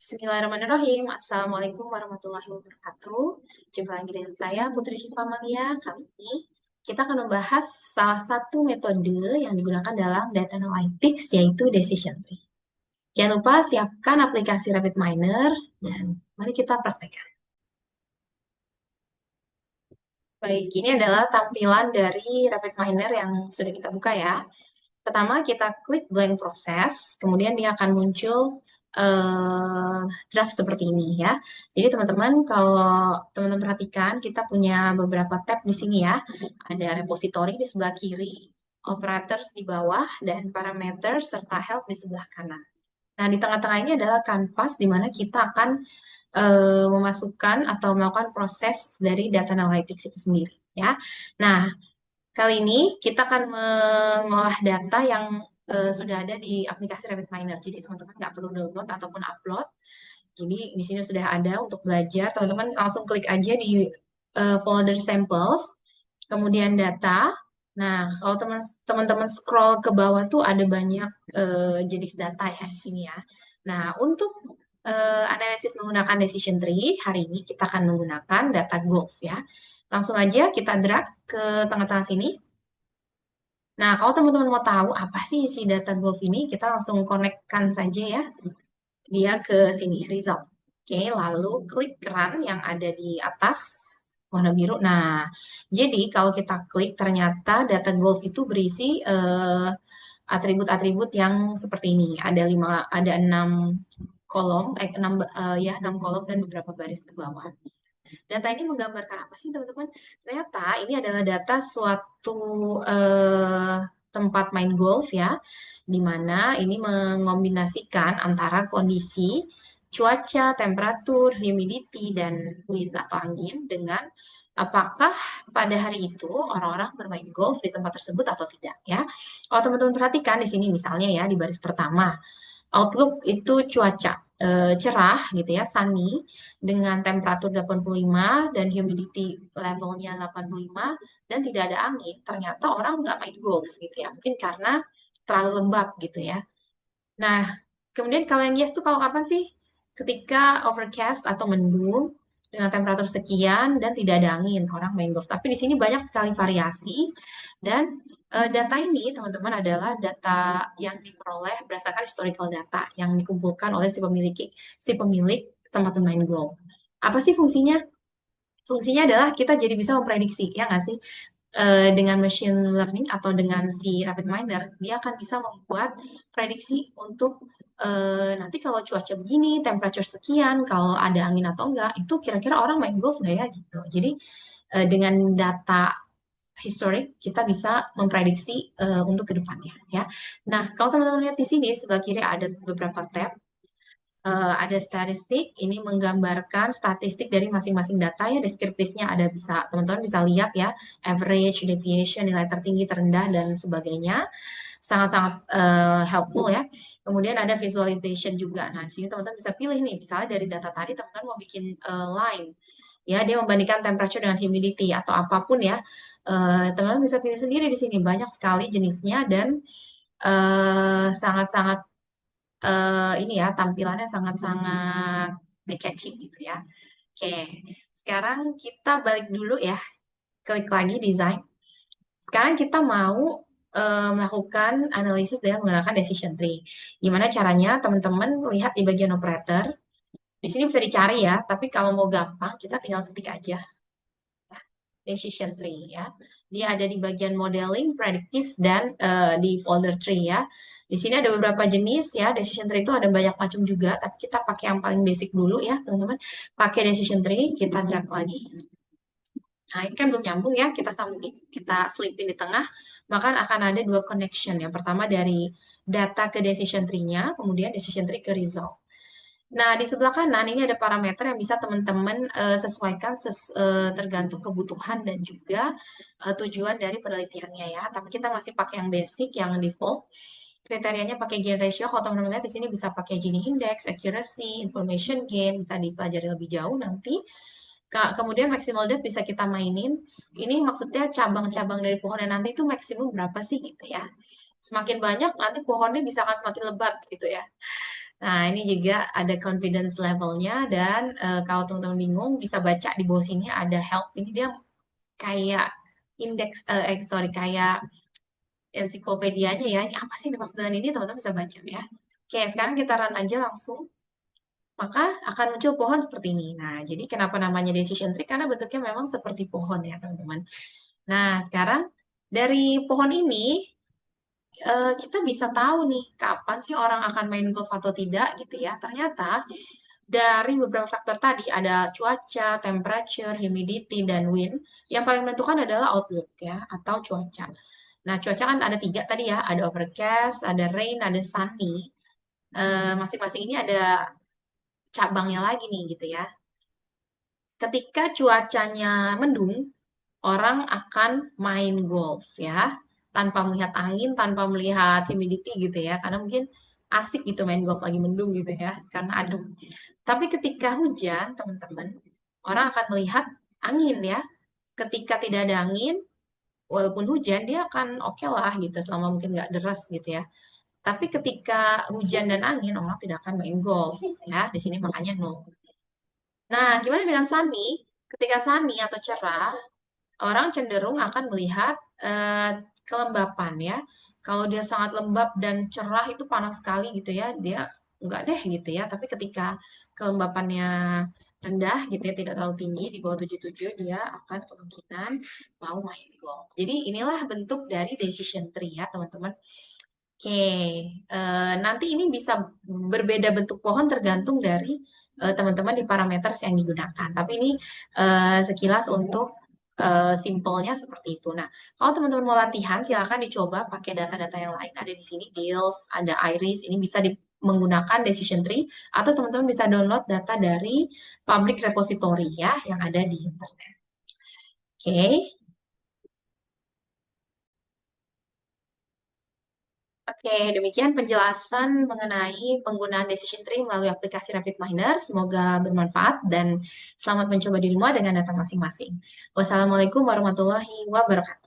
Bismillahirrahmanirrahim. Assalamualaikum warahmatullahi wabarakatuh. Jumpa lagi dengan saya, Putri Syifa Malia. Kali ini kita akan membahas salah satu metode yang digunakan dalam data analytics, yaitu decision tree. Jangan lupa siapkan aplikasi RapidMiner dan mari kita praktekkan. Baik, ini adalah tampilan dari RapidMiner yang sudah kita buka ya. Pertama, kita klik blank process, kemudian dia akan muncul draft seperti ini ya. Jadi teman-teman, kalau teman-teman perhatikan, kita punya beberapa tab di sini ya. Ada repository di sebelah kiri, operators di bawah, dan parameters serta help di sebelah kanan. Nah, di tengah-tengah ini adalah canvas di mana kita akan memasukkan atau melakukan proses dari data analytics itu sendiri ya. Nah, kali ini kita akan mengolah data yang sudah ada di aplikasi RapidMiner. Jadi teman-teman nggak perlu download ataupun upload. Jadi di sini sudah ada untuk belajar. Teman-teman langsung klik aja di folder samples, kemudian data. Nah, kalau teman-teman scroll ke bawah tuh ada banyak jenis data ya di sini ya. Nah, untuk analisis menggunakan decision tree, hari ini kita akan menggunakan data golf ya. Langsung aja kita drag ke tengah-tengah sini. Nah, kalau teman-teman mau tahu apa sih isi data golf ini, kita langsung connect-kan saja ya dia ke sini, result. Oke, lalu klik run yang ada di atas warna biru. Nah, jadi kalau kita klik ternyata data golf itu berisi atribut-atribut yang seperti ini. Ada 6 kolom, 6 kolom dan beberapa baris ke bawah. Data ini menggambarkan apa sih teman-teman? Ternyata ini adalah data suatu tempat main golf ya, di mana ini mengombinasikan antara kondisi cuaca, temperatur, humidity, dan wind atau angin dengan apakah pada hari itu orang-orang bermain golf di tempat tersebut atau tidak ya. Kalau teman-teman perhatikan di sini misalnya ya di baris pertama, outlook itu cuaca cerah gitu ya, sunny dengan temperatur 85 dan humidity levelnya 85 dan tidak ada angin. Ternyata orang nggak main golf gitu ya, mungkin karena terlalu lembab gitu ya. Nah, kemudian kalau yang yes tuh kalau kapan sih? Ketika overcast atau mendung dengan temperatur sekian dan tidak ada angin, orang main golf. Tapi di sini banyak sekali variasi dan data ini teman-teman adalah data yang diperoleh berdasarkan historical data yang dikumpulkan oleh si pemilik tempat bermain golf. Apa sih fungsinya? Fungsinya adalah kita jadi bisa memprediksi, ya nggak sih? Dengan machine learning atau dengan si RapidMiner, dia akan bisa membuat prediksi untuk nanti kalau cuaca begini, temperature sekian, kalau ada angin atau enggak, itu kira-kira orang main golf nggak ya gitu. Jadi dengan data historik kita bisa memprediksi untuk kedepannya ya. Nah, kalau teman-teman lihat di sini sebelah kiri ada beberapa tab. Ada statistik, ini menggambarkan statistik dari masing-masing data ya, deskriptifnya ada bisa, teman-teman bisa lihat ya, average, deviation, nilai tertinggi, terendah, dan sebagainya. Sangat-sangat helpful ya. Kemudian ada visualization juga. Nah, di sini teman-teman bisa pilih nih, misalnya dari data tadi teman-teman mau bikin line, ya dia membandingkan temperature dengan humidity atau apapun ya. Teman-teman bisa pilih sendiri di sini, banyak sekali jenisnya dan sangat-sangat ini ya tampilannya sangat-sangat eye-catching gitu ya. Oke, sekarang kita balik dulu ya, klik lagi design. Sekarang kita mau melakukan analisis dengan menggunakan decision tree. Gimana caranya? Teman-teman lihat di bagian operator. Di sini bisa dicari ya, tapi kalau mau gampang kita tinggal ketik aja decision tree ya. Dia ada di bagian modeling, predictive, dan di folder tree ya. Di sini ada beberapa jenis ya, decision tree itu ada banyak macam juga, tapi kita pakai yang paling basic dulu ya teman-teman. Pakai decision tree, kita drag lagi. Nah ini kan belum nyambung ya, kita sambungin, kita selipin di tengah, maka akan ada dua connection. Yang pertama dari data ke decision tree-nya, kemudian decision tree ke result. Nah, di sebelah kanan ini ada parameter yang bisa teman-teman sesuaikan tergantung kebutuhan dan juga tujuan dari penelitiannya ya. Tapi kita masih pakai yang basic, yang default. Kriterianya pakai gain ratio. Kalau teman-teman lihat di sini bisa pakai Gini index, accuracy, information gain, bisa dipelajari lebih jauh nanti. Kemudian maximal depth bisa kita mainin. Ini maksudnya cabang-cabang dari pohonnya nanti itu maksimum berapa sih gitu ya. Semakin banyak nanti pohonnya bisa akan semakin lebat gitu ya. Nah, ini juga ada confidence levelnya dan kalau teman-teman bingung bisa baca di bawah sini ada help. Ini dia kayak indeks, sorry, kayak ensiklopedianya ya. Ini apa sih yang dimaksud dengan ini? Teman-teman bisa baca ya. Oke, sekarang kita run aja langsung. Maka akan muncul pohon seperti ini. Nah, jadi kenapa namanya decision tree? Karena bentuknya memang seperti pohon ya, teman-teman. Nah, sekarang dari pohon ini kita bisa tahu nih kapan sih orang akan main golf atau tidak gitu ya. Ternyata dari beberapa faktor tadi ada cuaca, temperature, humidity, dan wind. Yang paling menentukan adalah outlook ya atau cuaca. Nah, cuaca kan ada tiga tadi ya, ada overcast, ada rain, ada sunny. Masing-masing ini ada cabangnya lagi nih gitu ya. Ketika cuacanya mendung, orang akan main golf ya, tanpa melihat angin, tanpa melihat humidity gitu ya, karena mungkin asik gitu main golf lagi mendung gitu ya, karena adem. Tapi ketika hujan, teman-teman, orang akan melihat angin ya. Ketika tidak ada angin, walaupun hujan, dia akan oke lah gitu, selama mungkin nggak deras gitu ya. Tapi ketika hujan dan angin, orang tidak akan main golf ya. Di sini makanya no. Nah, gimana dengan sunny? Ketika sunny atau cerah, orang cenderung akan melihat kelembapan ya. Kalau dia sangat lembab dan cerah itu panas sekali gitu ya, dia enggak deh gitu ya. Tapi ketika kelembapannya rendah gitu ya, tidak terlalu tinggi di bawah 77, dia akan kemungkinan mau main golf. Jadi inilah bentuk dari decision tree ya, teman-teman. Oke, nanti ini bisa berbeda bentuk pohon tergantung dari teman-teman di parameters yang digunakan. Tapi ini sekilas untuk simpelnya seperti itu. Nah, kalau teman-teman mau latihan, silakan dicoba pakai data-data yang lain. Ada di sini Deals, ada Iris. Ini bisa menggunakan decision tree atau teman-teman bisa download data dari public repository ya yang ada di internet. Oke. Oke, demikian penjelasan mengenai penggunaan decision tree melalui aplikasi Rapid Miner. Semoga bermanfaat dan selamat mencoba di rumah dengan data masing-masing. Wassalamualaikum warahmatullahi wabarakatuh.